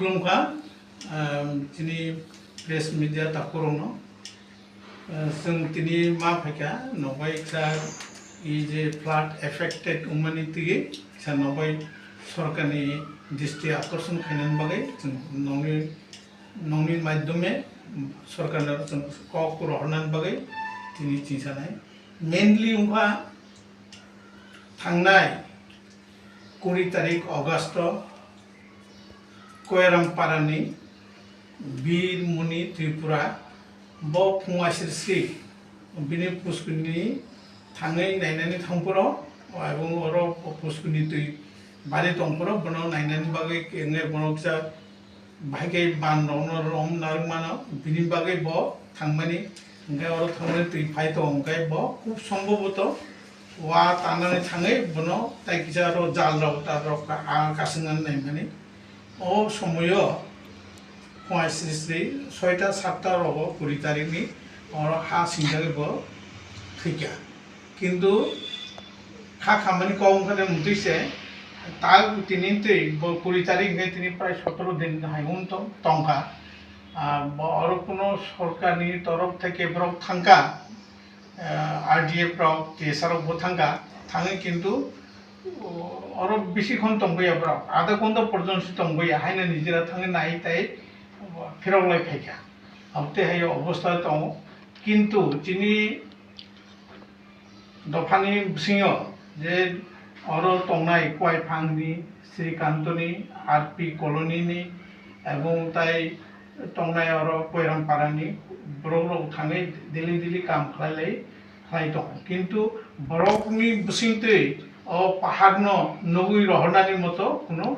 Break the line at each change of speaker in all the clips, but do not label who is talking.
खुलुमखा दिनै press media ताखुरंनो जों दिनै मा फायखा नबाय सा इ जे फ्लाड एफेक्टेड उमानि तिगे सा नबाय सरकारनि दृष्टि आकर्षण खायनायनि बागै जों नंनि माध्यमे सरकारनो जों क'र हरनायनि बागै दिनै थिसानाय मेनलि उनखा थांनाय 20 तारिख अगस्त कोयरामपारानि बीरमुनि त्रिपुरा ब फुंआसिरस्रि बिनि पुष्कुनि थाङै नायनानै थांफोराव एबं अर पुष्कुनि दै बारि दंफोराव बनाव नायनानै बागै केंगे बनकसा भागे बानदावनो रम नारमानो बिनि बागै ब थांमानि ओंखाय अर थांनानै दै फाय दं ओंखाय ब खुब सम्भवत वा तानानै थाङै बनाव ताइकिसा र जालराव ताराव कासंनानै नायमानि ओ समय फुंआसिरस्रि 6टा 7टा रग 20 तारिखनि और हा सिंजागे थैका किन्तु खा खामानि कौंखाने मुतिसे ताल तिनिते 20 तारिख ने तिनि प्राय 17 दिन हाइगुन टंका और कोनो सरकारनि तरफ থেকে ब्रक थांका आरडीएफ राव केसाराव बो थाङै किन्तु और बेसि खन तंबैया ब्रक आधा घंटा पर्यन्त तंबैया हायना निजिरा थाङै नाय ताय फिरावलाय फायखा अबते हाय अवस्था दं किन्तु जिनि दफानि सिङाव जे और तंनाय कयफांनि श्रीकान्तनि आरपी कॉलोनी एवं ताई तंनाय और कोयरामपारानि ब्रक थाङै दिल्ली काम खालाय दं किन्तु ब्रकनि बुसिंते ओ पाहाड़नो नगुई रहनानि मतो कोनो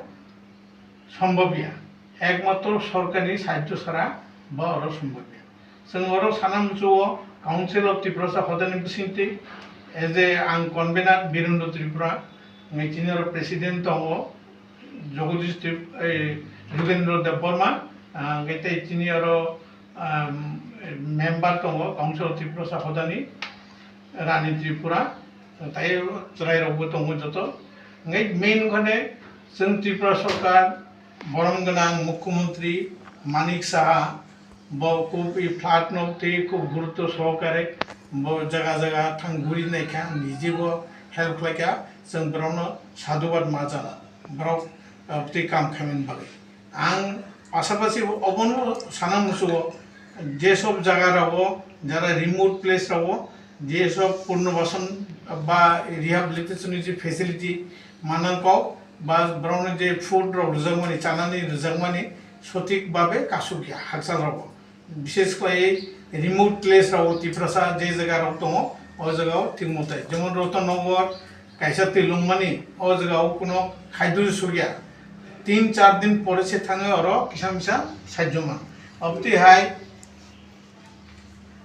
सम्भवया एकमात्र सरकारनि साहाय्य छाड़ा बा और सम्भवया जों और सानामजुओ काउंसिल ऑफ त्रिपुरा हदानि बुसिंते एज ए आं कन्वेनर बीरेन्द्र त्रिपुरा मिटिनर प्रेसिडेंट दङ जगदीश योगेंद्र देवबर्मा गैते तिनि और मेम्बार दङ काउंसिल ऑफ त्रिपुरा हदानि रानी त्रिपुरा ताय रायरावबो दङ जत मेन खाने जों त्रिपुरा सरकार बरम गोनां मुख्यमंत्री मानिक साहा खूब फ्लाड नौते खूब गुरुत्व सहकारे जगह जगह थांगुरी नायखा निजेबो हेल्प खालायखा जों ब्रावनो साधुबाद मा जाना ब्राव ती काम खायमोन बागै आं पासापासि अबनो साना मुसुओ जे सब जगह रावो जरा रिमोट प्लेस रावो जे सब पुनर्वासन बा रिहेबिलिटेशन जे फेसिलिटी मानांगौ बा ब्रावनो जे फुड राव रजागमानि चानानि रजागमानि सठिक भाबे कासुकिया हाकसा रावो विशेष खायै रिमोट प्लेस राव त्रिपुरा जे जगह राव दङ ओ जगह ठीक मते जेमन रतनगर कायसा तिलुंगमानि ओ जगह कोनो खाद्य सुगिया 3-4 दिन परे से थाङो और किसान मिसा सायजमा अबति हाय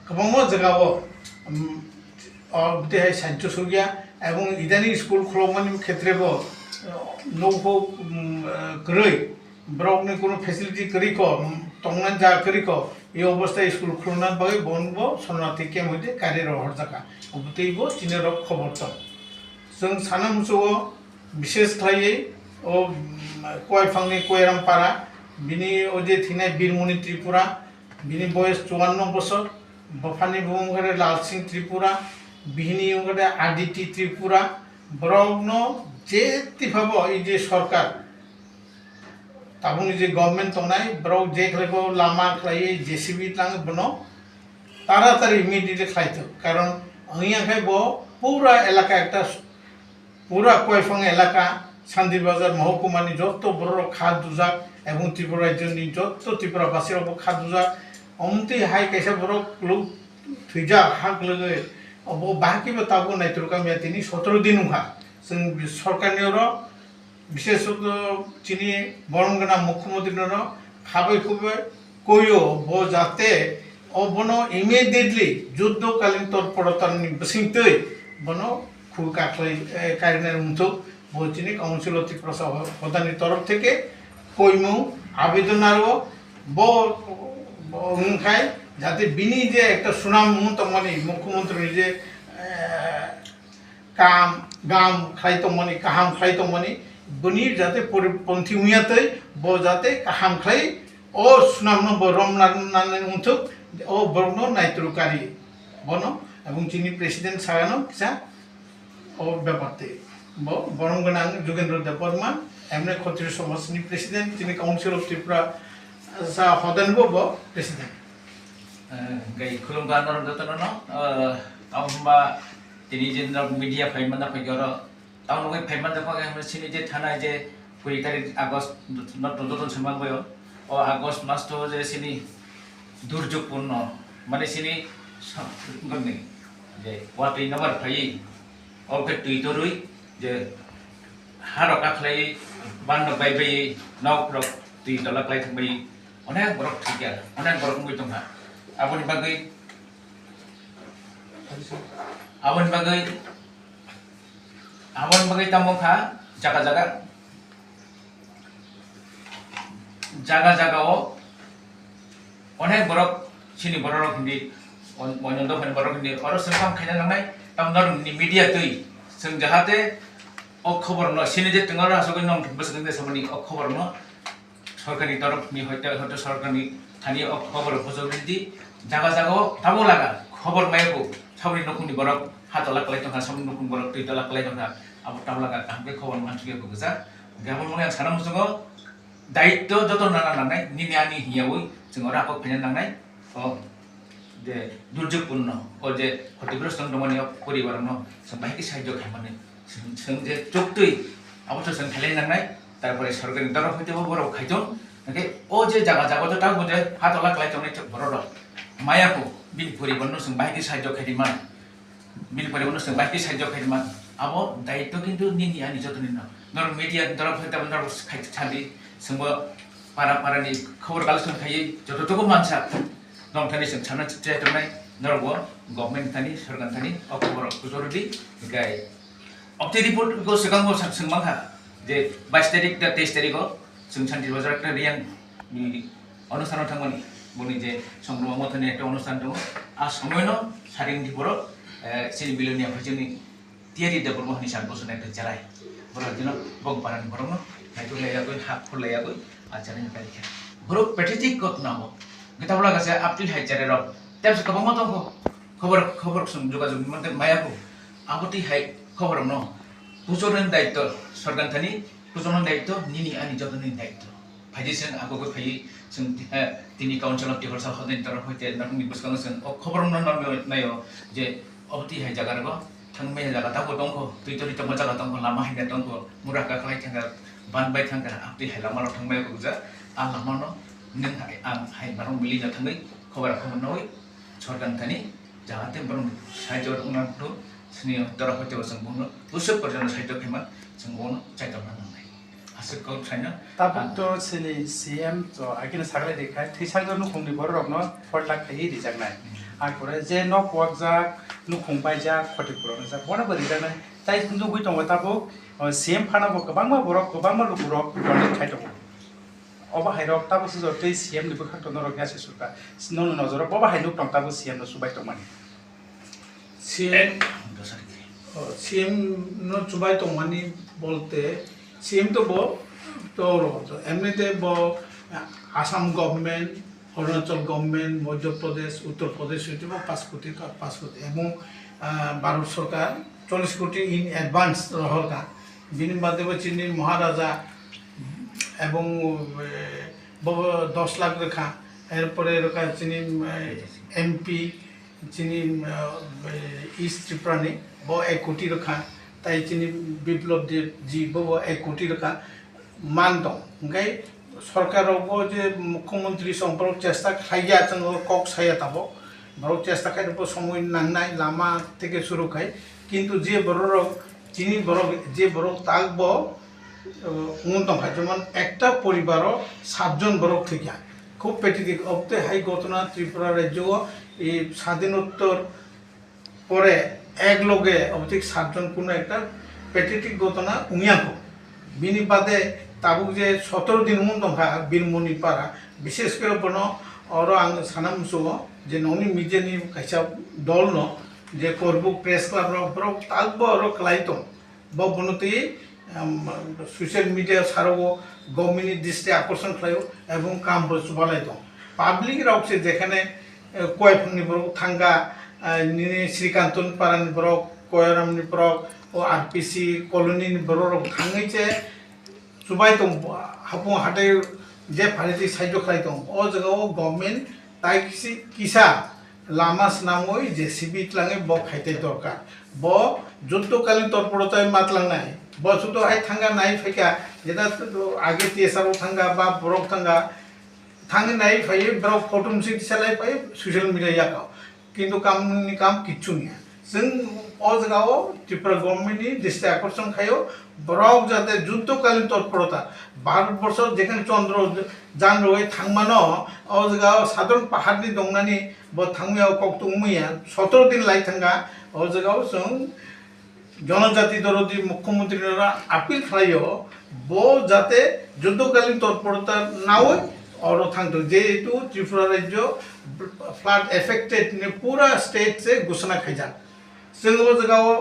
गोबां जगह अबति हाय सायज सुगिया एवं इदानी स्कूल खुलमानि क्षेत्रेबो नौखौ गरै ब्रकनि कोनो फेसिलिटी करिको तंगनान जा करिको ये अवस्था स्कूल खुलना बागै बनबो सनाति के मते कार्य हर जाका अबतैबो चिने रक खबर दं जों साना मुसुओ विशेष खायै ओ कयफांनि कोयरामपारा बिनि ओजे थिनाय बीरमुनि त्रिपुरा बिनि बयस 54 बोसोर बफानि बुंगरे लाल सिंह त्रिपुरा बिनि उंगरे आदिति त्रिपुरा ब्रकनो जेति भाबो इ जे सरकार ताबुनि जे गवर्नमेंट तंनाय ब्रक जे खलायखौ लामा खलायै जेसीबी लाङो बनो तारातारि इमिडिएटली खलायतो कारण अंगियाखाय बो पूरा एलाका एकटा पूरा कयफां एलाका शांति बाजार महकुमानि जत्त बर खा दुजाक एवं त्रिपुरा राज्यनि जत्त त्रिपुरा बासिरावबो खा दुजाक अमति हाय कैसा बरक लोग थैजा हाक लोगो अब बाकिबो ताबो नायतरुका मेतिनि 17 दिन उहा जों सरकारनि और विशेषत चिनी बरंगना मुख्यमंत्री खाबैखौबो कयो बो जाते बनो इमिडिएटली युद्धकालीन तत्परतानि बसिंतै बनो खुब काखलै कारिनार मुथो बो चिनी काउंसिल ऑफ त्रिपुरा हदानि तरफ থেকে কইমু আবেদন আরো বো উনখাই যাতে বিনি যে একটা সুনাম মুতমানি মুখ্যমন্ত্রী যে काम गाम खायतमनि काहाम खायतमनि boni jate poriponthi uyate bo jate hamkhlai o sunamno bo romnan unthuk o borno naitrukari bono এবং চিনি প্রেসিডেন্ট সাগানো কিসা ও ব্যাপারতে বরং গোনাং যোগেন্দ্র দেববর্মা এমনি ক্ষত্রিয় সমাজনি প্রেসিডেন্ট তিনি কাউন্সিল অফ ত্রিপুরা সা হদানবো ব president
gai khulumba norom datono taumba tini jendra media phaimanda phagoro taun gai phaimanda ko gai sini je thana je 20 tarik August নতুন সম্মান বয় ও আগস্ট মাস তো যে সিনি দুর্যোগপূর্ণ মানে সিনি গনি যে ওয়াটি নাম্বার ফাই ওকে টুইটরই যে হারকা খাই band bye bye knock rock তুই দলা ক্লাই থাকবাই অনেক বড় ঠিক আছে অনেক বড় মুই তোমরা abon bagai tamokha jaga o onek borok sini borok hindi onondo phan borok hindi oro sengkam khaina nangai tamnor ni media tui seng jahate o khobor no sini je tengor asogoi nong boseng de samani o khobor no সরকারি তরফ নি হয়তো সরকারি স্থানীয় খবর উপযোগী জায়গা জায়গাও তাবো লাগা খবর মাইবো সাবরি নকুনি বরক হাতলা কলাই তখন সাবরি নকুন বরক তুইতলা কলাই তখন আবো তাবো লাগা কামকে খবর মানসিকে গজা গাবল মনে সানাম জঙ্গ দায়িত্ব যত নানা নানাই নিনিয়ানি হিয়াওই जों রাকো ফেনা নানাই ও যে দুর্যোগপূর্ণ ও যে ক্ষতিগ্রস্ত দমনি পরিবারনো সবাইকে সাহায্য খামানে जों যে চুক্তি অবশ্য जों খেলাই নানাই তারপরে সরকারি তরফ হইতে বড় খাইজন নাকি ও যে জায়গা জায়গা তো তাও বুঝে হাতলা ক্লাই চনে বড় মায়াকো বিল পরিবর্ণ जों বাহিকে সাহায্য খাইদিমান বিল পরিবর্ণ जों বাহিকে সাহায্য খাইদিমান আবো দায়িত্ব কিন্তু নিনি আনি যতনি না নর মিডিয়া তরফ হইতে নর খাইতে ছাদি जोंबो পারা পারানি খবর কালেকশন খাই যতটুকু মানসা নংথানি जों ছানা চিটাইতনাই নরবো গভর্নমেন্ট थानी सरकार थानी अ खबर जरुरी गाय अपडे रिपोर्ट को सिगांगो सोंमाखा जे 22 तारिख दा 23 तारिखो जों शान्ति बाजार रियां अनुष्ठान थांगमोन बुनि जे संग्राम मथनि एक अनुष्ठान दङ आ समयनो सारिंथि बर सिनि बिलोनिया फजनि तियारि दा बर्म हनि सान बसना एक जराय बर दिन बग पारानि बरनो नाइतो लायागो हाक फुलायागो आचारनि कालिखा बर पेटेटिक घटनाबो गताबला गासे आपति हाइचारे र त्याबस कबं मतंको खबर जों जोगाजोग मनते मायाको आबति हाइ खबर न पुजोरन दायित्व सरकार थानी पुजोरन दायित्व निनि आनि जतनि दायित्व फाइदिसन आगोगो फाइ जों तिनि काउन्सिल अफ टिभर्स हदेन तरफ होइते नरमि बसकांग जों खबर न नायो जे अबति हाइ जागारगो थांमे जागा ताबो दंखो तुइतरि तम जागा दंखो लामा हाइना दंखो मुराका खालाय थांगा बानबाय थांगा आपति हाइ लामारो थांबाय गोजा आ लामानो नों आं हाइ बारं मिलि जा थांगै खबर खमनoi सरकार थानी जाहाते बरं साइजर उनांतो स्नि तरफ होइते जों बुंनो उसब पर्यन साइजर खेमा जों बुंनो चाइजर नांनाय आसुको साइना
ताबुतो सिनि सीएम तो आगिन सागले देखा थैसागो नुखुंनि बररनो 4 लाख थाइ रिजागनाय आखरे जे न पगजा नुखुंबाय जा खटिपुरनो जा बना बरि जानाय ताइ नुगुइ दङ ताबो सीएम फानाबो गोबांमा बरक गोबांमा लुबुरक गने खाइदो अबा हाइरक ताबो सुजो तै सीएम निबो खातो नरक गासे सुरका ननु नजर बबा हाइनु टं ताबो सीएम न सुबाय तमानि
सीएम न सुबाय तमानि बोलते सीएम तो बो तो एमनिते बो आसाम गवर्नमेंट अरुणाचल गवर्नमेंट मध्य प्रदेश उत्तर प्रदेश হইতে 5 কোটি এবং ভারত সরকার 40 কোটি ইন অ্যাডভান্স রহকা বিনি মাধ্যমে চিনি মহারাজা এবং 10 লাখ রেখা এরপরে রেখা চিনি এমপি চিনি ইস্ট ত্রিপুরানি ব 1 কোটি রেখা তাই চিনি বিপ্লব জি ব 1 কোটি রেখা মান দं ओंखाय सरकारावबो जे मुख्यमंत्री संपर्क चेष्टा खाइया जों कक साया ताबो बरक चेष्टा खाइबो समय नांनाय लामा থেকে শুরু খাই কিন্তু যে বড়রক চিনি বড় যে বড় তাকবো উন্নতম হয় যেমন একটা পরিবারও 7 জন বড় থেকে খুব পেটিদিক অবতে হাই ঘটনা ত্রিপুরা রাজ্য এই স্বাধীনোত্তর পরে এক লগে অবতিক 7 জন কোনো একটা পেটিটিক ঘটনা উমিয়াকো বিনি বাদে ताबुक जे 17 दिन उन दंखा बिरमनि पारा विशेष करे बनो और आं सानाम सुगो जे ननि मिजेनि काइसा दल न जे करबुक प्रेस क्लब रो तालबो रो क्लाइतो ब बनति ससियेल मिडिया सारावो गभर्नमेन्टनि दृष्टि आकर्षण खालायो एवं कामबो सुबालाय दं पाब्लिक रावसे जेखाने कयफंनि बरक थांगा निनि श्रीकान्तन पारानि बरक कयरामनि बरक ओ आरपीसी कॉलोनी बरक थाङैचे सुबाय दं हापु हाथाय जे फारिजि साइजो खालाय दं ओ जगाव गभर्नमेन्ट ताइ किसा लामा स्नामोय जेसीबी तलाङै ब खायते दरकार ब जुद्धकालीन तत्परताय मातलांनाय ब सुतो हाय थांगा नाय फैका जेदा आगे टीएसआर थांगा बा बरक थांगा थांगे नाय फैयो ब्रक फटो मुसि दिसालाय फैयो ससियेल मिडिया याकाव किन्तु कामनि काम किच्छु निया जों ओ जगाव त्रिपुरा गभर्नमेन्टनि दृष्टि आकर्षण खायो ब्रक जाते जुद्धकालीन तत्परता भारतवर्ष जेखाने चंद्र जान रय थांमानो ओ जगाव साधारण पाहाड़नि दंनानि ब थांमायाव कक्तुमैया 17 दिन लाई थांगा ओ जगाव जों जनजाति दरदी मुख्यमंत्री आपिल खालायो बो जाते जुद्धकालीन तत्परता नाव और थांतो जेहेतु त्रिपुरा राज्य फ्लाड एफेक्टेड ने पूरा स्टेट से घोषणा खाइजा जों ओ जगाव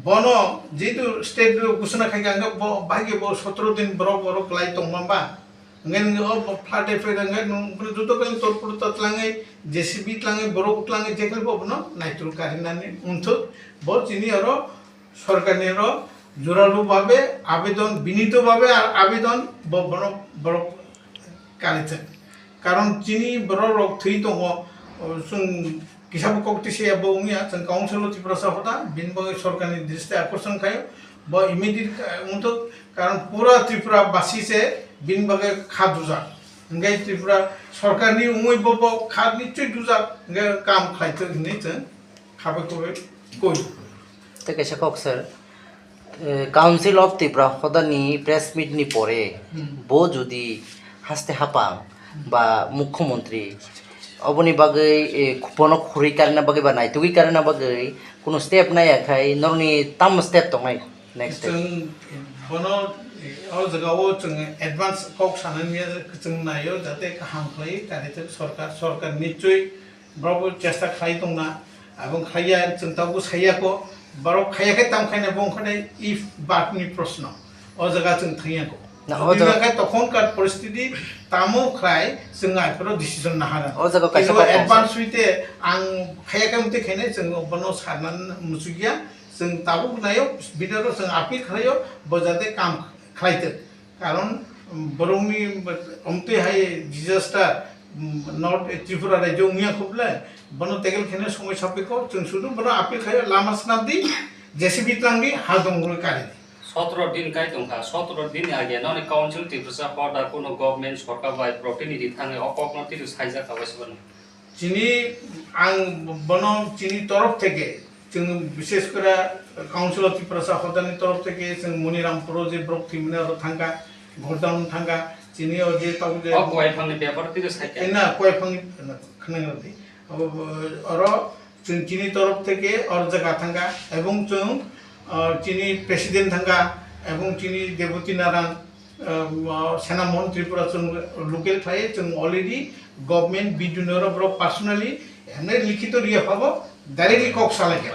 बनो जेहेतु स्टेट घोषणा खाइगा भाग्य बो 17 दिन बरक लाई तंगमाबा ngin flood effect ngin जुद्धकालीन तत्परता तलाङै जेसीबी तलाङै बरक तलाङै जेखल बनो नाइट्रल कारिनानि उन्थु ब चिनि और सरकारनि जोरालु भावे आवेदन विनीत भावे आवेदन बनो बरक कारिते कारण चिनि बरक थै दङ जों किसाब कक्तिसे बौनिया जों काउन्सिल त्रिपुरा साफता बिन बगे सरकारनि दृष्टि आकर्षण खायो ब इमिडिएट उन्थु कारण पूरा त्रिपुरा बासी से बिन बगे खाद दुजा इंगे त्रिपुरा सरकारनि उमै बब खाद निश्चय दुजा इंगे काम खायते नि जों खाबेखौबे कय
तो कैसे कॉक सर काउंसिल ऑफ त्रिपुरा हदानी प्रेस मीट नि परे बो जुदी हास्ते हापां बा मुख्यमंत्री अबनि बागै बनो खुरै कारना बागै बा नायतुगै कारना बागै कोनो स्टेप नायाखै नरनि ताम स्टेप दंनाय नेक्स्ट
जों बनो ओ जगाव जों एडवांस कक साननिया जों नायो जाते गाहाम खालाय कारिते सरकार निश्चय ब्रबो चेष्टा खालाय दंना এবং খাইয়া जों ताबो सायाको बरक खायाखै ताम खायना बंखने इफ बातनि प्रश्न ओ जगा जों थायाको
ना
ओजगा तखनकार परिस्थिति तामो खाय जों आइफोरो डिसिजन ना हारा
ओ जगा कैसे
एडवांस सुइते आं खायाखै मते खायने जों बनो सारनान मुसुगिया जों ताबो नायो बिदारो जों आपिल खायो बजाते काम खायते कारण बरंनि अमते हाय डिजास्टार नॉर्थ त्रिपुरा राज्य उमिया खुबले बनो तेगल खेने समय सापेको जों सुदु बनो आपिल खायो लामा स्नाबदि जेसीबी तलांगि हादंगुल कारि
17 दिन काय दंखा 17 दिन आगे नने काउन्सिल त्रिपुरा पदा कोनो गभर्नमेन्ट सरकार बाय प्रतिनिधि थाङे अककनो तिरु साइजा खाबासबन
चिनी आं बनो चिनी तरफ থেকে जों विशेष করে काउन्सिल अफ त्रिपुरा हदानि तरफ থেকে जों मनिराम प्रोजे ब्रक थिमने और थांगा घरदाउन थांगा चिनी और जे ताउ जे
अकवाय फांनि पेपर तिरु साइजा
ना कोय फांनि खनगरदि और जों चिनी तरफ থেকে और जगह थांगा এবং जों चिनी प्रेसिडेंट थांगा এবং चिनी देवती नारायण सेना मोहन त्रिपुरा जों लोकल थाय जों अलरेडी गवर्नमेंट बिजुनर ब्रो पर्सनली हमने लिखित रिया पाबो डायरेक्टली कक सालागे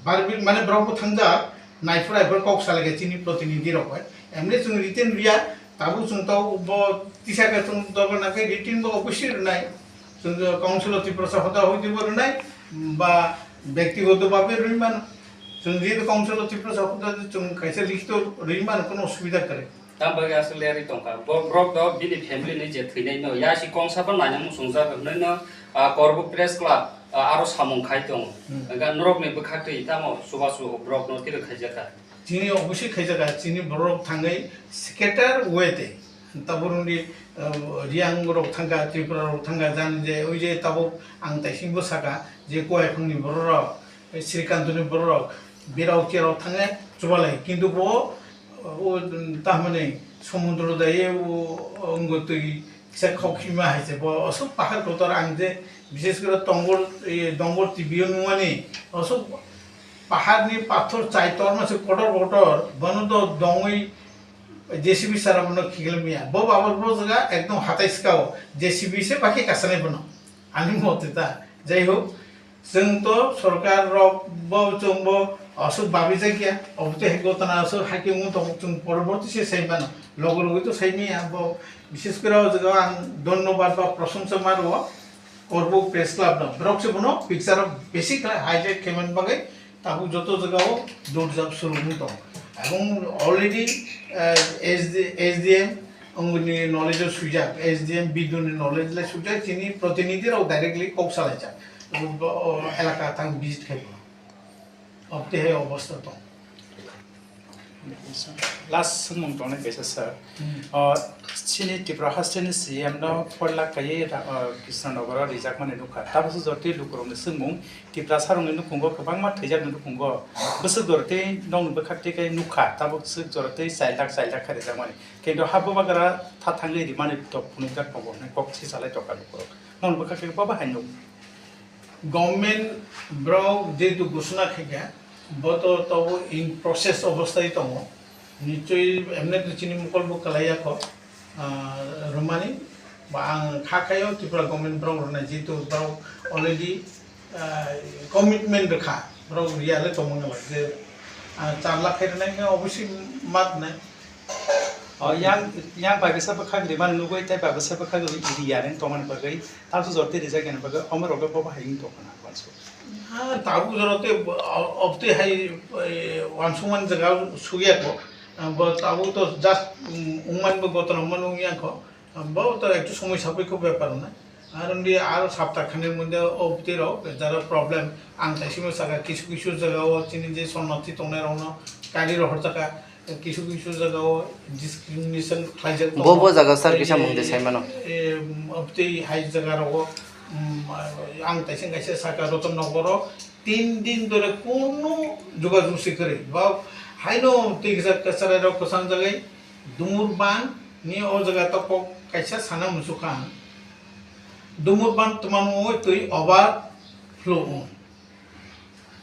बारबि माने ब्रको थांजा नाइफोरा एबर कक सालागे चिनी प्रतिनिधि रखय हमने जों रिटेन रिया ताबु जों ताव ब तिसागा जों दगनाके रिटेन ब अवश्य नाय जों काउन्सिल अफ त्रिपुरा हदा होइदिबो नाय बा व्यक्तिगत भाबे रिमान जों जे काउन्सिल अफ त्रिपुरा हदा जों कैसे लिखित रिमान कोनो सुविधा करे
ता बगे असलेरि दंखा ब्रक द बिनि फेमिलि नि जे थैनाय न यासि कंसाबा नायना मुसुंजा हबनै न करबो प्रेस क्लब आरो सामं खाय दं गा नरक ने बखाथै तामो सुबासु ब्रक न तिर खायजाका
चिनी अवश्य खायजाका चिनी ब्रक थाङै स्केटर वेते ताबुरुनि रियांग रक थांगा त्रिपुरा रक थांगा जान जे ओइ जे ताबो आं ताइसिं बसाका जे कोय फंनि बरक श्रीकान्तनि बरक बिराव केराव थाङे जुबालाय किन्तु बो ओ ताहमाने समुद्र दाये ओ अंगतै से खखिमा हाइसे ब असो पाहाड़ कोतर आं जे विशेष कर डंगर टिबियो नुवानी असो पाहाड़नि पाथर चाइतर मासे कटर कटर बनो तो दंगै जेसीबी सारा बनो खिगलमिया ब बाबर ब्रो जगा एकदम हाताइसकाव जेसीबी से बाकी कासनाय बनो आनि मतेता जाय हो जों तो सरकार र ब जों ब असुख बाबी जायगाया अबते हेगोतना असुख हाइकिं उन तो जों परबर्ती से सैमानो लगो लगो तो सैमी अब विशेष करे जगह आं धन्यवाद बा प्रशंसा मारो करबो प्रेस क्लब न ब्रॉक से बनो पिक्चर बेसिक हाईलाइट केमन बागे ताबु जतो जगह दूर जब शुरू तो এবং অলরেডি এসডিএম अंगुनि नॉलेज सुजा एसडीएम बिदुनि नॉलेज ले सुजा चिनी प्रतिनिधि राव डायरेक्टली कक सालायचा एलाका थां विजिट खाइबो अबते है अवस्था तो
लास्ट समंग तो नहीं कैसे सर चिनी त्रिपुरा हास्टेनि सीएम न 4 लाख कई कृष्णनगर रिजार्व माने नुखा ताबसो जरते लुकरमने सोंमुं त्रिपुरा सारंनि नुखुंगो गोबां मा थैजाक नुखुंगो बोसो जरते नंबो खाक्ति कई नुखा ताबसो जरते 4 लाख रिजार्व माने किन्तु हाबो बागरा था थांगे रि माने तो पुनिका पबो ने कक्सि सालाय टका लुकर नंबो खाक्ति बाबा हाइनो
गवर्नमेंट ब्रो जेतु घोषणा खाइगा बतो तो इन प्रोसेस अवस्था तो निश्चय एमने चिनी मुकल बो कलाया को रोमानी बा खाखायो त्रिपुरा गवर्नमेंट ब्रो रना जेतु ब्रो ऑलरेडी कमिटमेंट रखा ब्रो रियाले तो मंगला जे 4 लाख खैरनाय के अवश्य मात ने
yang bagi sa bakha gri man lugoi tai bagi sa bakha gri iriaren to man bagai tasu jorte reja gen bagai amar oga baba haing to kana banso
ha tabu jorote obte hai wansuman jaga suya ko ba tabu to just umman bo goton man uya ko ba to ekটু সময় সাপেক্ষ ব্যাপার না আর এমনি আর সপ্তাহখানেক মধ্যে obte ro যারা problem আং তাইসিমো Saga কিছু কিছু জায়গাও চিনি যে সন্নতি তোমরা রওনা কালি রহর জায়গা কিছু কিছু জায়গা ডিসক্রিমিনেশন খাইজাক
বো জায়গা স্যার কিসা মধ্যে সাইমানো
অবতে হাই জায়গা রো আং তাইসিং গাইছে সাকা রতননগর 3 দিন ধরে কোনো যোগাযোগ শিখরে বা হাইনো তিগজা কাছারে রো কসান জায়গায় দুমুরবান নি ও জায়গা তো কাইসা সানা মুসুখান দুমুরবান তোমানো তুই ওভার ফ্লো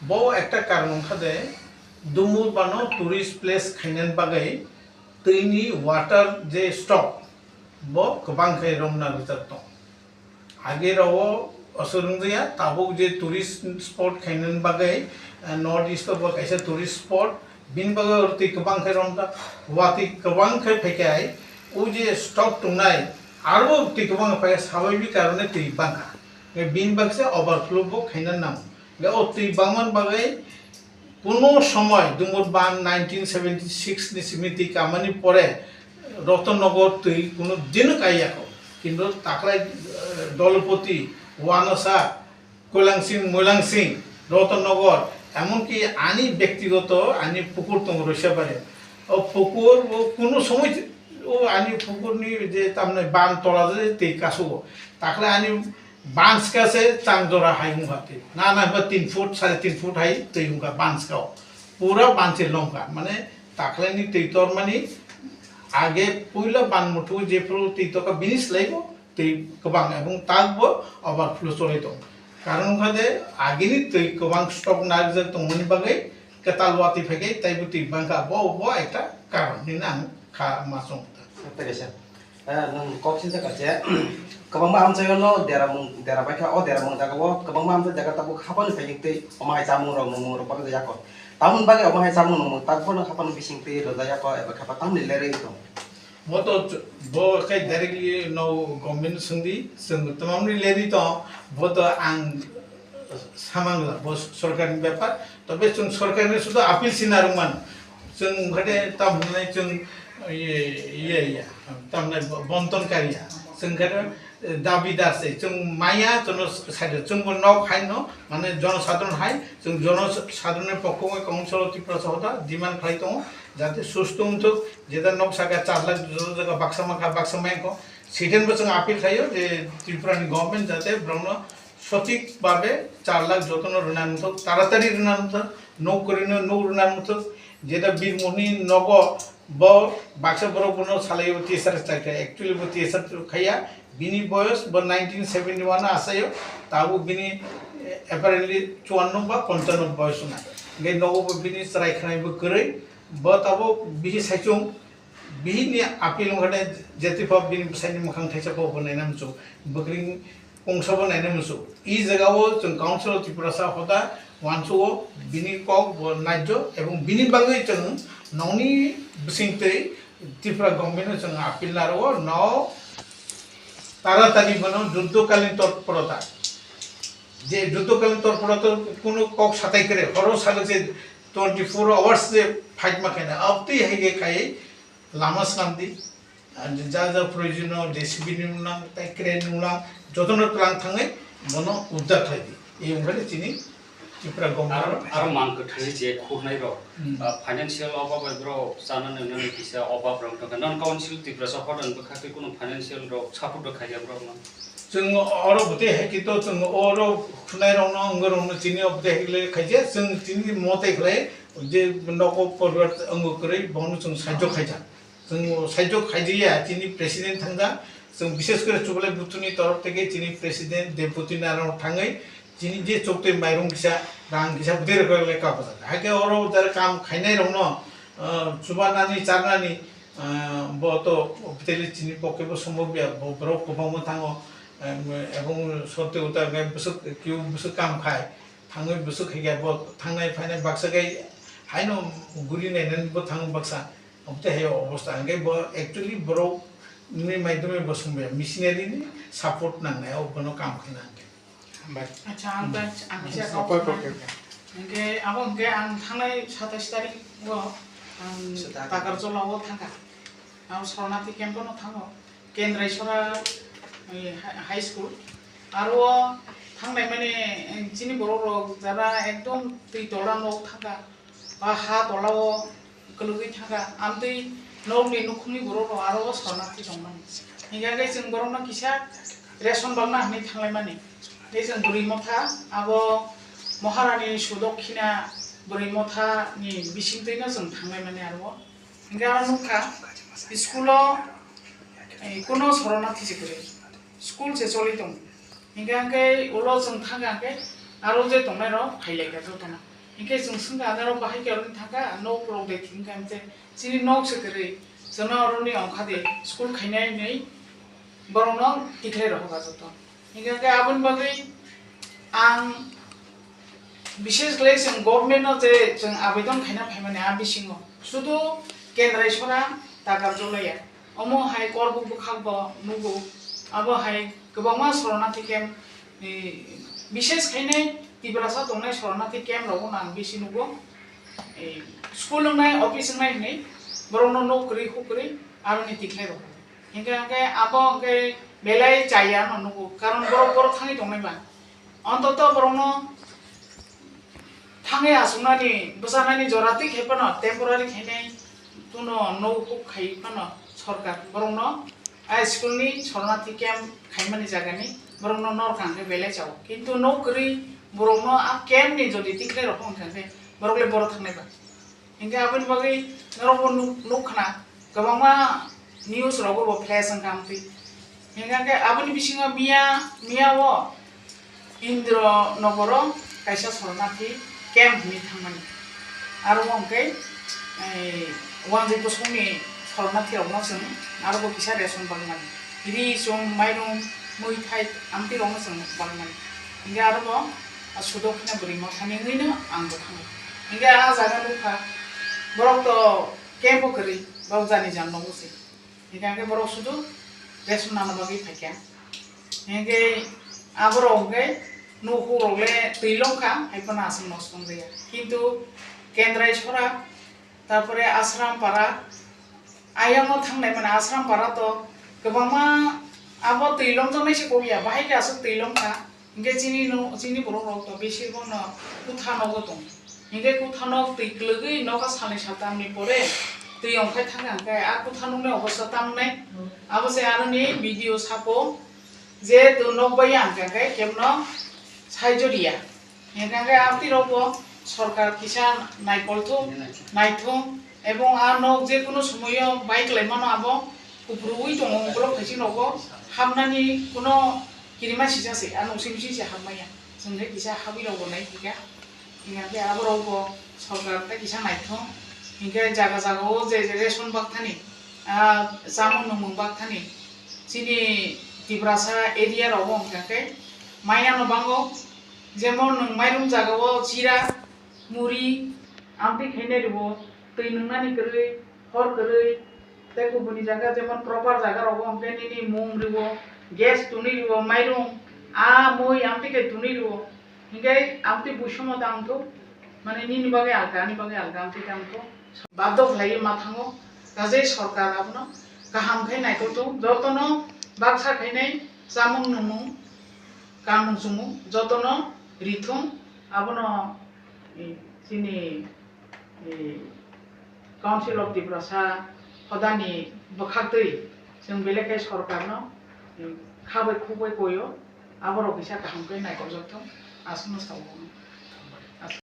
বো একটা কারণ খাদে दुमुर बानो टूरिस्ट प्लेस खाइनान बागै दैनि वाटर जे स्टक बो गोबां खाय रमना रिजार्व दं आगे रावो असुरंजया ताबो जे टूरिस्ट स्पॉट खाइनान बागै नॉर्थ ईस्ट बो कैसे टूरिस्ट स्पॉट बिन बागै अरति गोबां खाय रमदा वाति गोबां खाय फैखाय ओ जे स्टक तुंनाय आरो ति गोबां फै स्वाभाविक कारणे ति बांगा बिन बागसे ओवरफ्लो बो खाइनान नाम ले ओ ति बांगमान बागै কোনো সময় দুমুরবান 1976 नि समिति कामानि परे रतननगर तै কোনো দিন কাইয়াকো কিন্তু তাকলাই দলপতি ওয়ানসা কৈলাংসিং মৈলাংসিং রতননগর এমনকি আনি ব্যক্তিগত আনি পুকুর তো রইসা পারে ও পুকুর ও কোনো সময় ও আনি পুকুরনি যে তামনে বান তলা যে তৈ কাসো তাকলাই আনি बांस का से चांगजोरा हाई मुहाते ना 3 फुट 3.5 फुट हाई तै मुका बांस का पूरा बांसे लंका माने ताकलानि तैतर माने आगे पहिला बान मुठु जे फ्लो तैतो का बिनिस लाइबो तै गोबां एबं तागबो ओवरफ्लो चले दं कारण खादे आगेनि तै गोबां स्टक नागजों दंमोन बागै केतालवाति फैगै तैबो तै बांका बो एकटा कारण नि आं खा मासं
Teresa nang koksin sa kaje kabang ma am sayo no dera ba kha o dera mong daga wo kabang ma am sa daga tabu khapan sa yikte omai chamung ro mong ro pa ja ko tamun ba ge omai chamung mong takbo na khapan bising te ro ja ko eba khapa tam le re to
mo to bo kai directly no government sungdi sung tamamni leri to bo to ang samangla bo sorkari byapar tobe chung sorkari sudo appeal sinarungman chung khade tamnai chung ये तमने बंटनकारिया जोंखो दाबिदार से जों माया जन side जों नौ खाइनो माने जनसाधारण हाय जों जनसाधारण पक्ष काउंसिल त्रिपुरा सहोदा डिमांड खाइ दं जाहाथे सुस्थ उन्थुक जेदा नौ सागा 4 लाख जगह बाक्सामाखौ सेटेनबो जों आपिल खायो जे त्रिपुरानि गभर्नमेंट जाहाथे ब्रह्म सঠিক भावे 4 लाख যতন ঋণানুমোদক তাড়াতাড়ি ঋণানুমোদক नौ ঋণানুমোদক যেটা বীরমণি নগ ब बाक्सा बर'फोरनो सालायो टीएसआर स्ट्राइक एक्चुअली वो टीएसआर खाया बिनी बयस ब 1971 आसायो ताबो बिनी एपारेंटली 54 बा 55 बयस ना गे नगो बिनी स्ट्राइक खानायबो गरै ब ताबो बिहि साइचुं बिनि आपिल ngade जेतिफा बिनि साइनि मखां थाइसाखौ बनायना मुसु बग्रिं कंसाबो नायना मुसु ई जगावो जों काउंसिल त्रिपुरा सा होदा वानसो बिनि कक नाइजो एवं बिनि बागै जों नौनि बिसिंतै त्रिपुरा गभर्नमेन्ट जों आपिल नारो नौ तारातारि बनो युद्धकालीन तत्परता जे युद्धकालीन तत्परता कोनो कक साथाय करे हरो साल जे 24 आवर्स जे फाइट माखाने अबति हेगे खाय लामा सामदि जा प्रयोजन जेसीबी नुलां ताइ क्रेन नुलां जतन क्लां थाङै बनो उद्धार थायदि ए उंगले चिनि त्रिपुरा गभर्नमेन्ट
आरो मानखौ थाङै जे खुरनाय र फाइनान्शियल अभाब ब्रो जाना नोंनि किसा अभाब रं थाङा नन काउन्सिल त्रिपुरा सफरन बखाखै कोनो फाइनान्शियल र सापर्ट खाया ब्रो
जों अरो बते हेकि तो जों अरो खुनाय रंनो अंगरंनो चिनि अबते हेकले खायजे जों चिनि मते खले जे नको परिवार अंगो करै बनो जों साहाय्य खायजा जों साहाय्य खायजिया चिनि प्रेसिडेन्ट थांगा जों विशेष करे चुगले बुथुनि तरफ থেকে चिनि प्रेसिडेन्ट डेपुटी नारायण थाङै चिनि जे चौथे माइरं किसा रां किसा बुदेर करले का बजा हाके अरो जर काम खायनाय रंनो सुबानानि चारनानि बतो बतेले चिनि पकेबो सम्भव या ब्रो कोबामो थाङो এবং সত্যি উতা গায় বসক কিউ বসক কাম খায় থাঙে বসক হেগে ব থাংনাই ফাইনাই বাক্সা গায় হাইনো গুলি নাইনান ব থাং বাক্সা অবতে হে অবস্থা গায় ব एक्चुअली ব্রো नि माध्यमे बसुंबे मिशनारि नि सपोर्ट नांनाय अबनो काम खाना
अच्छा आं किसा ओके आं थांनाय 27 तारिख वो तागारजलाव थांगा आं शरणार्थी केम्पनो थाङो केन्द्रेश्वरा हाई स्कूल आरो थांनाय माने चिनि बर' रग जारा एकदम दै दला न थांगा बा हा दलाव गलगै थांगा आमदै नौनि नखुनि बर' र आरो शरणार्थी दंमोन हिगागे जों बर'ना किसा रेशन बांना हनै थांलाय माने बे जों बुरिमथा आबो महारानी सुदक्षिणा बुरिमथानि बिसिंदैनो जों थांलाय माने आरो हिगा नुखा स्कुलाव कोनो शरणार्थी जिगरे स्कूल से चली दं हिगागे उलो जों थांगागे आरो जे दंनाय र फाइलायगा जतना हिगे जों संगा आरो बाहाय गेरनि थांगा नो प्रो दे थिंगा जे चिनि नौ सेकरे जना अरनि अंखादे स्कूल खायनाय नै बरनो डिक्लेयर होगा जतो हिगागे आबन बागै आं विशेष गले जों गभर्नमेन्ट जे जों आवेदन खायना फायमाने आ बिसिङो सुदु केन्द्रेश्वरा तागारजलाया अमो हाय करबो बखाबो नुगो अब हाय गोबां शरणार्थी केम्प विशेष खायनाय तिब्रासा दंनाय शरणार्थी केम्प रगो नां बिसि नुगो स्कुल नाय अफिस नाय नै बरनो नौकरी हुकरी आरनि डिक्लेयर हो हिंगा आबो के बेलाय जाया नुगो कारण बर थाङै दंनाय बा अन्तत बरनो थाङै आसुनानि बसानानि जराति खेपन टेम्परारि खायनाय तुनो नौ हुक खायपन सरकार बरनो आ स्कुलनि शरणार्थी केम्प खायमानि जागानि बरनो नरखांगे बेलाय जाव किन्तु नौकरी बरनो आ केम्पनि जदि डिक्लेयर हो थांगे बरले बर थांनाय बा हिंगा आबन बागै नरबो नुखना गोबांमा न्यूज रगो फ्लैश कामति हिंगा के आबनि बिसिङा मियावो इन्द्र नगर कायसा शरणार्थी केम्प नि थांमानि आरो अंके वांजिबो समनि शरणार्थी रगनो जों आरो किसा रेशन बांमानि इरि जों माइरं मैथाइ आमति रगनो जों बांमानि हिंगा आरो सुदक्षिणा बुरिमथानि हैनो आंबो थाङो हिंगा आ जागा लुखा बरक तो केम्प करी बरक जानि जाननांगौ से हिंगा के बरक सुदु रेशन नानो बागै फायका हिंगे आबर अंगे नुहु रगले दैलंखा हायपना आसाम नस्तं जाया किन्तु केन्द्रेश्वरा तारपरे आश्रम पारा आयानो थांनाय माने आश्रम पारा तो गोबांमा आबो दैलं जनायसे गया बाहाय गासो दैलंखा हिंगे चिनि बर रग तो बेसिबो न कुथानगो दं हिंगे कुथानग दैग्लोगै नका सानै सातामनि परे दै अंखाय थांगांगे आ कुथानगनि अबस्था तामने आबसे आरनि भिडिअ सापो जे तो नबाय आंगांगे केमनो साइजरिया हिंगांगे आबति रगो सरकार किसान नायकलथो नायथो एवं आ नक जे कोनो समय बाइक लायमानो आबो कुब्रुइ दङ ब्लक खायसे नगो हामनानि कोनो किरिमा सिजासे आ नसे बिसे हाममाया जोंहे किसा हाबिराव गनाय हिगा हिंगांगे आबो रगो सरकार ता किसा नायथो हिंगे जागा जागाव जे रेशन बागथानि जामुन नमु बागथानि चिनि तिब्रासा एरिया राव हिंगांगे माइनानो बांगो যেমন মাইরুম জাগাও চিরা মুড়ি আমটি খেয়ে দিব তৈ নংনানি করে হর করে তাই গুবুনি জায়গা যেমন প্রপার জায়গা রব আমকে নিনি মুং দিব গ্যাস তুনি দিব মাইরুম মই আমটি কে তুনি দিব হিঙ্গাই আমটি বুসমত আমতো মানে নিনি বাগে আলগা আনি বাগে আলগা আমটি আমতো বাধ্য খাইয়ে মাথাঙো গাজै সরকার আপনো গাহাম খাই নাইতো যতন বাক্সা খাইনাই জামুং নুমুং কামুং সুমুং যতন রিথুং আবনো চিনি কাউন্সিল অফ ত্রিপুরা হदानि बखागदै जों बेलेखाय सरकारनो खाबै खुबै गयो आबरो फैसा गाहामखै नायगरजोबथों आसनो सावो